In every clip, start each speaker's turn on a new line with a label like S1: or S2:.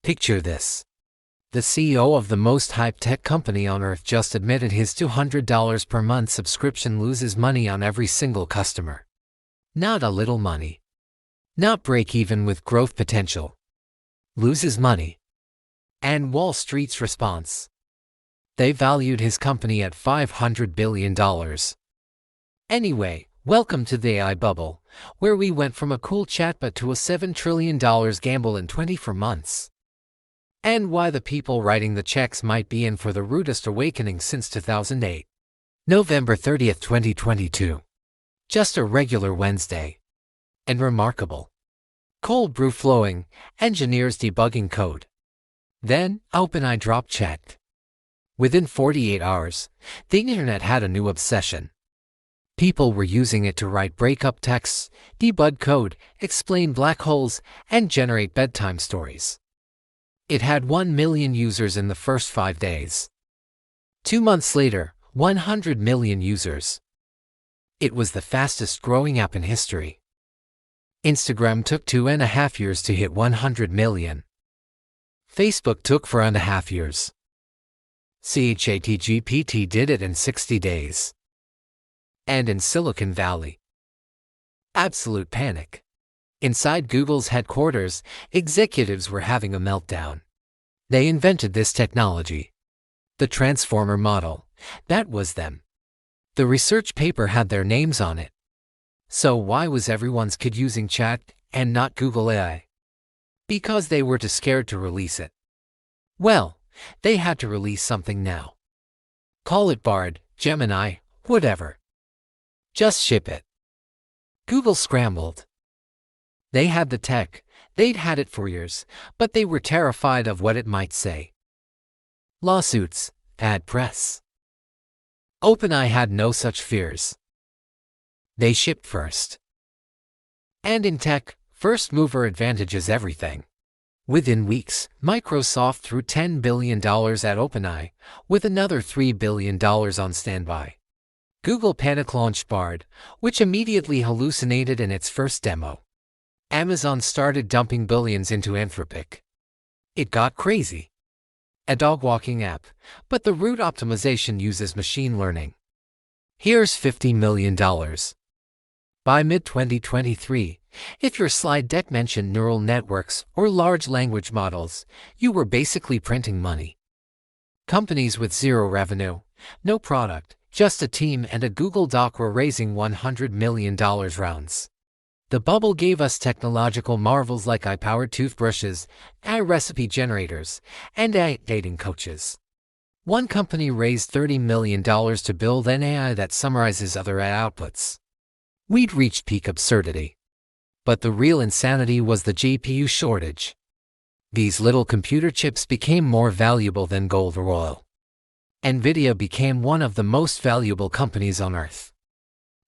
S1: Picture this. The CEO of the most hyped tech company on earth just admitted his $200 per month subscription loses money on every single customer. Not a little money. Not break even with growth potential. Loses money. And Wall Street's response? They valued his company at $500 billion. Anyway, welcome to the AI bubble, where we went from a cool chatbot to a $7 trillion gamble in 24 months. And why the people writing the checks might be in for the rudest awakening since 2008. November 30th, 2022. Just a regular Wednesday. And remarkable. Cold brew flowing, engineers debugging code. Then, OpenAI dropped chat. Within 48 hours, the internet had a new obsession. People were using it to write breakup texts, debug code, explain black holes, and generate bedtime stories. It had 1 million users in the first 5 days. 2 months later, 100 million users. It was the fastest growing app in history. Instagram took 2.5 years to hit 100 million. Facebook took 4.5 years. ChatGPT did it in 60 days. And in Silicon Valley, absolute panic. Inside Google's headquarters, executives were having a meltdown. They invented this technology. The transformer model. That was them. The research paper had their names on it. So why was everyone's kid using chat and not Google AI? Because they were too scared to release it. Well, they had to release something now. Call it Bard, Gemini, whatever. Just ship it. Google scrambled. They had the tech, they'd had it for years, but they were terrified of what it might say. Lawsuits, bad press. OpenAI had no such fears. They shipped first. And in tech, first mover advantage is everything. Within weeks, Microsoft threw $10 billion at OpenAI, with another $3 billion on standby. Google panic-launched Bard, which immediately hallucinated in its first demo. Amazon started dumping billions into Anthropic. It got crazy. A dog-walking app, but the root optimization uses machine learning. Here's $50 million. By mid-2023, if your slide deck mentioned neural networks or large language models, you were basically printing money. Companies with zero revenue, no product, just a team and a Google Doc were raising $100 million rounds. The bubble gave us technological marvels like AI-powered toothbrushes, AI recipe generators, and AI dating coaches. One company raised $30 million to build an AI that summarizes other AI outputs. We'd reached peak absurdity. But the real insanity was the GPU shortage. These little computer chips became more valuable than gold or oil. Nvidia became one of the most valuable companies on earth.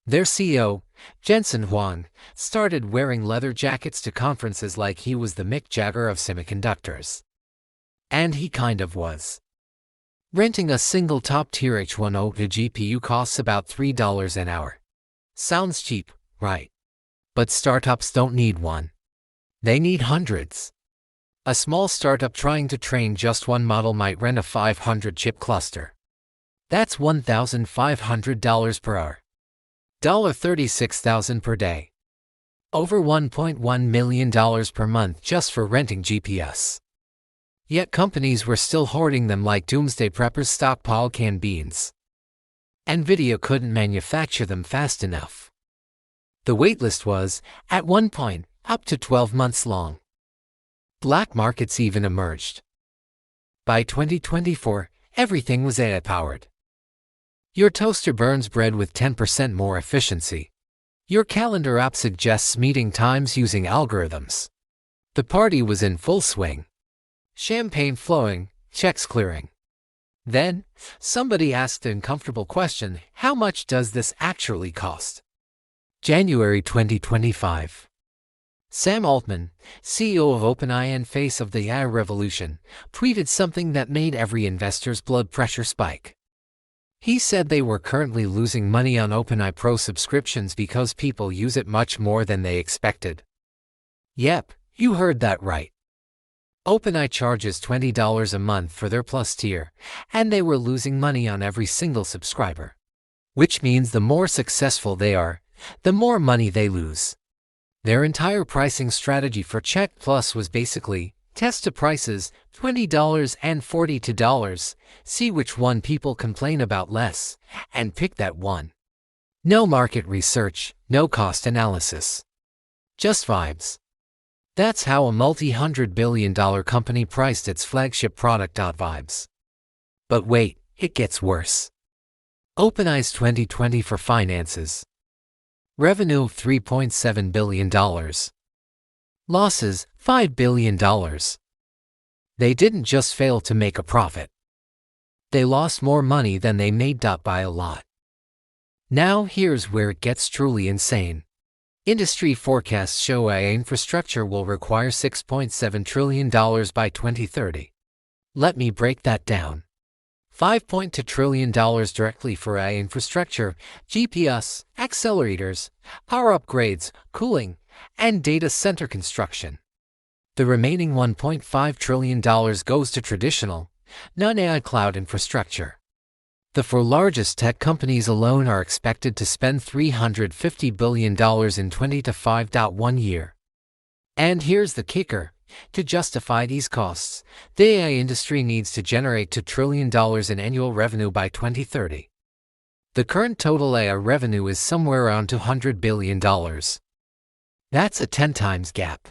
S1: Their CEO, Jensen Huang, started wearing leather jackets to conferences like he was the Mick Jagger of semiconductors. And he kind of was. Renting a single top-tier H100 GPU costs about $3 an hour. Sounds cheap, right? But startups don't need one. They need hundreds. A small startup trying to train just one model might rent a 500-chip cluster. That's $1,500 per hour. $36,000 per day. Over $1.1 million per month just for renting GPS. Yet companies were still hoarding them like doomsday preppers stockpile canned beans. Nvidia couldn't manufacture them fast enough. The waitlist was, at one point, up to 12 months long. Black markets even emerged. By 2024, everything was AI-powered. Your toaster burns bread with 10% more efficiency. Your calendar app suggests meeting times using algorithms. The party was in full swing. Champagne flowing, checks clearing. Then, somebody asked the uncomfortable question, how much does this actually cost? January 2025. Sam Altman, CEO of OpenAI and face of the AI revolution, tweeted something that made every investor's blood pressure spike. He said they were currently losing money on OpenAI Pro subscriptions because people use it much more than they expected. Yep, you heard that right. OpenAI charges $20 a month for their Plus tier, and they were losing money on every single subscriber. Which means the more successful they are, the more money they lose. Their entire pricing strategy for Chat Plus was basically, test the prices, $20 and $42, see which one people complain about less, and pick that one. No market research, no cost analysis. Just vibes. That's how a multi-hundred-billion-dollar company priced its flagship product. Vibes. But wait, it gets worse. OpenAI's 2020 for finances. Revenue of $3.7 billion. Losses, $5 billion. They didn't just fail to make a profit. They lost more money than they made. By a lot. Now here's where it gets truly insane. Industry forecasts show AI infrastructure will require $6.7 trillion by 2030. Let me break that down. $5.2 trillion directly for AI infrastructure, GPUs, accelerators, power upgrades, cooling, and data center construction. The remaining $1.5 trillion goes to traditional, non-AI cloud infrastructure. The four largest tech companies alone are expected to spend $350 billion in 2025. 1 year. And here's the kicker. To justify these costs, the AI industry needs to generate $2 trillion in annual revenue by 2030. The current total AI revenue is somewhere around $200 billion. That's a 10 times gap.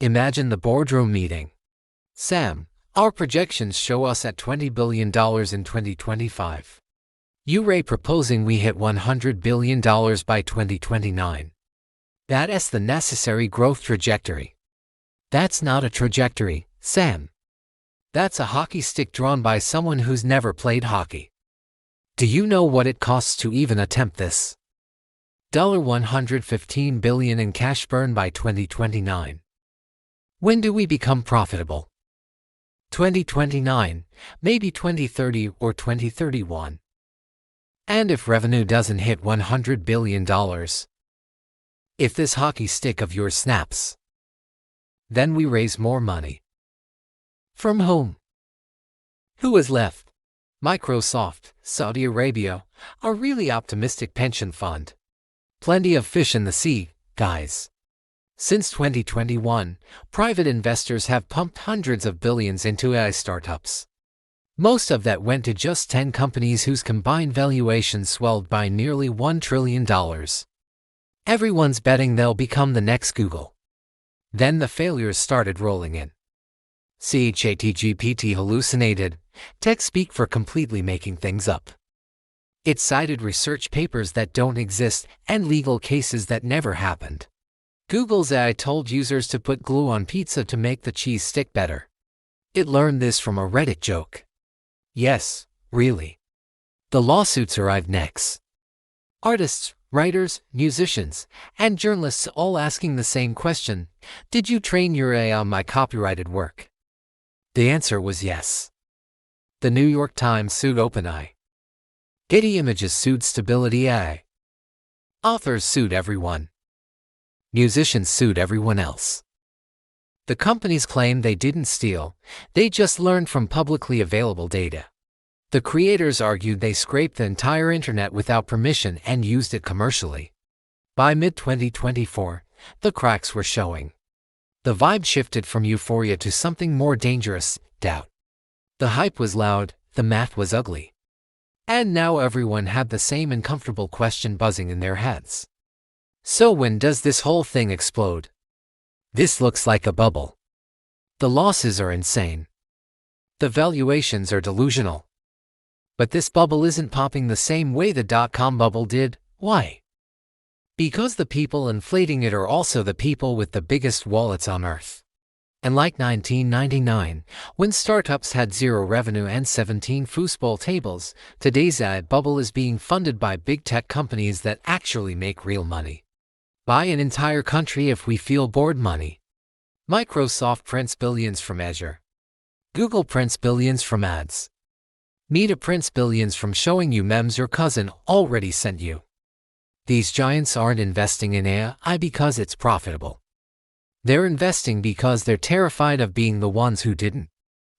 S1: Imagine the boardroom meeting. Sam, our projections show us at $20 billion in 2025. You proposing we hit $100 billion by 2029. That is the necessary growth trajectory. That's not a trajectory, Sam. That's a hockey stick drawn by someone who's never played hockey. Do you know what it costs to even attempt this? $115 billion in cash burn by 2029. When do we become profitable? 2029, maybe 2030 or 2031. And if revenue doesn't hit $100 billion, if this hockey stick of yours snaps, then we raise more money. From whom? Who is left? Microsoft, Saudi Arabia, a really optimistic pension fund. Plenty of fish in the sea, guys. Since 2021, private investors have pumped hundreds of billions into AI startups. Most of that went to just 10 companies whose combined valuations swelled by nearly $1 trillion. Everyone's betting they'll become the next Google. Then the failures started rolling in. ChatGPT hallucinated, tech speak for completely making things up. It cited research papers that don't exist and legal cases that never happened. Google's AI told users to put glue on pizza to make the cheese stick better. It learned this from a Reddit joke. Yes, really. The lawsuits arrived next. Artists, writers, musicians, and journalists all asking the same question: did you train your AI on my copyrighted work? The answer was yes. The New York Times sued OpenAI. Getty Images sued Stability AI. Authors sued everyone. Musicians sued everyone else. The companies claimed they didn't steal, they just learned from publicly available data. The creators argued they scraped the entire internet without permission and used it commercially. By mid-2024, the cracks were showing. The vibe shifted from euphoria to something more dangerous: doubt. The hype was loud, the math was ugly. And now everyone had the same uncomfortable question buzzing in their heads. So when does this whole thing explode? This looks like a bubble. The losses are insane. The valuations are delusional. But this bubble isn't popping the same way the dot-com bubble did. Why? Because the people inflating it are also the people with the biggest wallets on earth. And like 1999, when startups had zero revenue and 17 foosball tables, today's AI bubble is being funded by big tech companies that actually make real money. Buy an entire country if we feel bored money. Microsoft prints billions from Azure. Google prints billions from ads. Meta prints billions from showing you memes your cousin already sent you. These giants aren't investing in AI because it's profitable. They're investing because they're terrified of being the ones who didn't.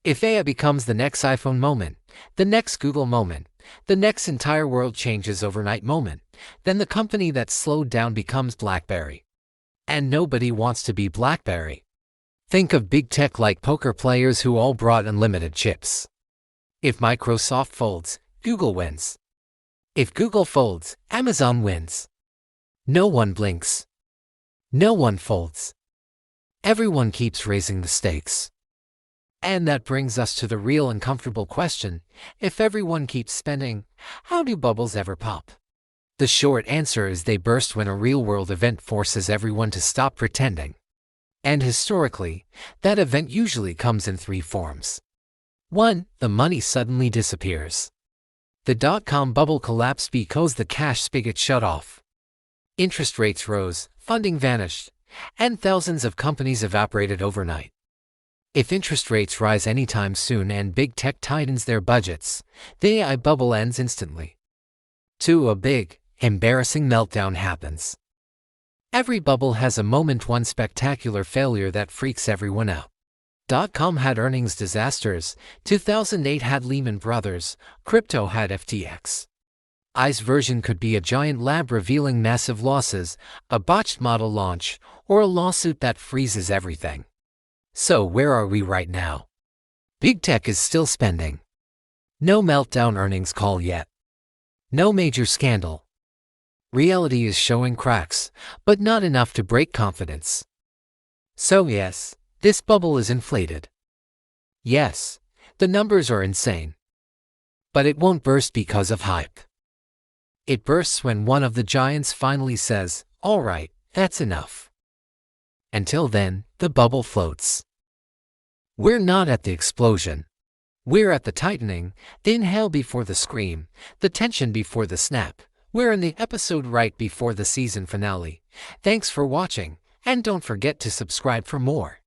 S1: If AI becomes the next iPhone moment, the next Google moment, the next entire world changes overnight moment, then the company that slowed down becomes BlackBerry. And nobody wants to be BlackBerry. Think of big tech like poker players who all brought unlimited chips. If Microsoft folds, Google wins. If Google folds, Amazon wins. No one blinks. No one folds. Everyone keeps raising the stakes. And that brings us to the real uncomfortable question: if everyone keeps spending, how do bubbles ever pop? The short answer is they burst when a real-world event forces everyone to stop pretending. And historically, that event usually comes in three forms. 1. The money suddenly disappears. The dot-com bubble collapsed because the cash spigot shut off. Interest rates rose, funding vanished, and thousands of companies evaporated overnight. If interest rates rise anytime soon and big tech tightens their budgets, the AI bubble ends instantly. 2. A big, embarrassing meltdown happens. Every bubble has a moment, one spectacular failure that freaks everyone out. .com had earnings disasters, 2008 had Lehman Brothers, crypto had FTX. AI's version could be a giant lab revealing massive losses, a botched model launch, or a lawsuit that freezes everything. So where are we right now? Big tech is still spending. No meltdown earnings call yet. No major scandal. Reality is showing cracks, but not enough to break confidence. So yes, this bubble is inflated. Yes, the numbers are insane. But it won't burst because of hype. It bursts when one of the giants finally says, "All right, that's enough." Until then, the bubble floats. We're not at the explosion. We're at the tightening, the inhale before the scream, the tension before the snap. We're in the episode right before the season finale. Thanks for watching, and don't forget to subscribe for more.